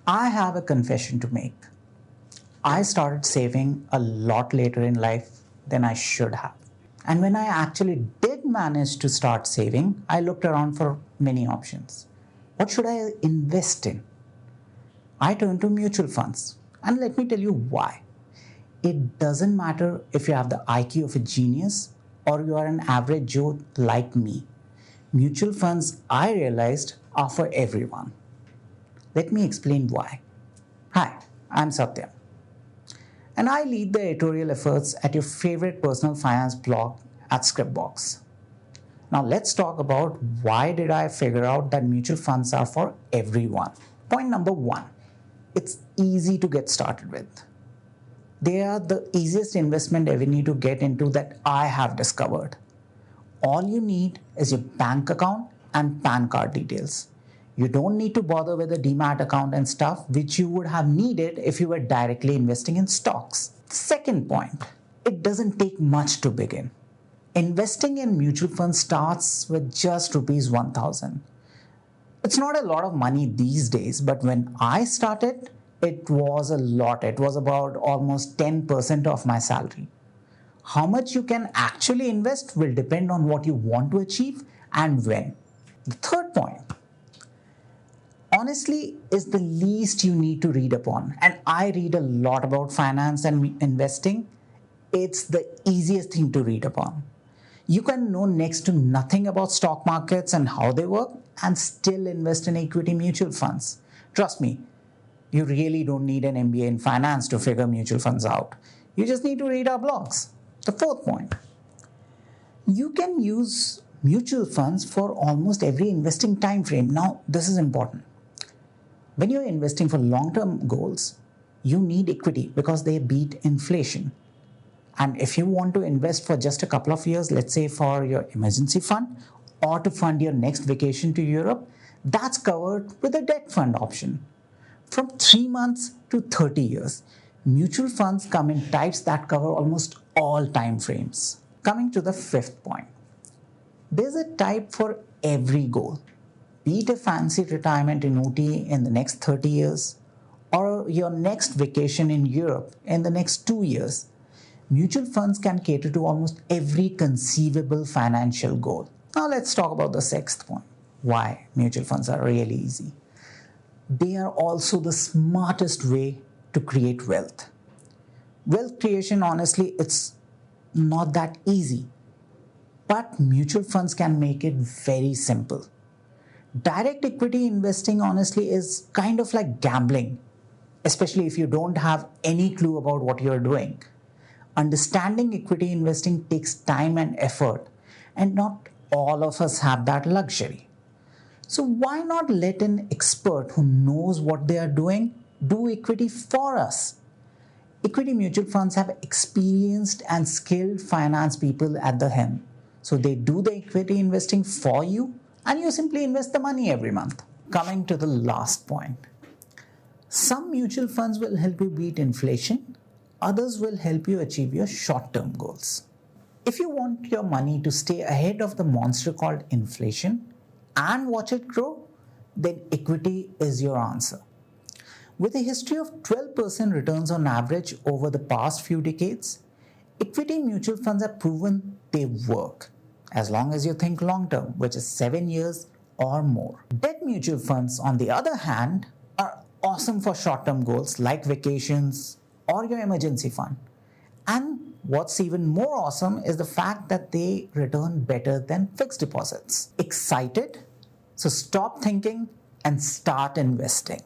I have a confession to make. I started saving a lot later in life than I should have. And when I actually did manage to start saving, I looked around for many options. What should I invest in? I turned to mutual funds. And let me tell you why. It doesn't matter if you have the IQ of a genius or you are an average Joe like me. Mutual funds, I realized, are for everyone. Let me explain why. Hi, I'm Satya, and I lead the editorial efforts at your favorite personal finance blog at Scripbox. Now let's talk about why did I figure out that mutual funds are for everyone. Point number one, it's easy to get started with. They are the easiest investment avenue to get into that I have discovered. All you need is your bank account and PAN card details. You don't need to bother with a demat account and stuff, which you would have needed if you were directly investing in stocks. Second point, it doesn't take much to begin. Investing in mutual funds starts with just rupees 1000. It's not a lot of money these days, but when I started, it was a lot. It was about almost 10% of my salary. How much you can actually invest will depend on what you want to achieve and when. The third point, honestly, is the least you need to read upon. And I read a lot about finance and investing. It's the easiest thing to read upon. You can know next to nothing about stock markets and how they work and still invest in equity mutual funds. Trust me, you really don't need an MBA in finance to figure mutual funds out. You just need to read our blogs. The fourth point, you can use mutual funds for almost every investing time frame. Now, this is important. When you're investing for long-term goals, you need equity because they beat inflation. And if you want to invest for just a couple of years, let's say for your emergency fund or to fund your next vacation to Europe, that's covered with a debt fund option. From 3 months to 30 years, mutual funds come in types that cover almost all time frames. Coming to the fifth point, there's a type for every goal. Be it a fancy retirement in OT in the next 30 years or your next vacation in Europe in the next 2 years. Mutual funds can cater to almost every conceivable financial goal. Now let's talk about the sixth point, why mutual funds are really easy. They are also the smartest way to create wealth. Wealth creation, honestly, it's not that easy, but mutual funds can make it very simple. Direct equity investing, honestly, is kind of like gambling, especially if you don't have any clue about what you're doing. Understanding equity investing takes time and effort, and not all of us have that luxury. So why not let an expert who knows what they are doing do equity for us? Equity mutual funds have experienced and skilled finance people at the helm. So they do the equity investing for you and you simply invest the money every month. Coming to the last point. Some mutual funds will help you beat inflation. Others will help you achieve your short-term goals. If you want your money to stay ahead of the monster called inflation and watch it grow, then equity is your answer. With a history of 12% returns on average over the past few decades, equity mutual funds have proven they work, as long as you think long-term, which is 7 years or more. Debt mutual funds, on the other hand, are awesome for short-term goals like vacations or your emergency fund. And what's even more awesome is the fact that they return better than fixed deposits. Excited? So stop thinking and start investing.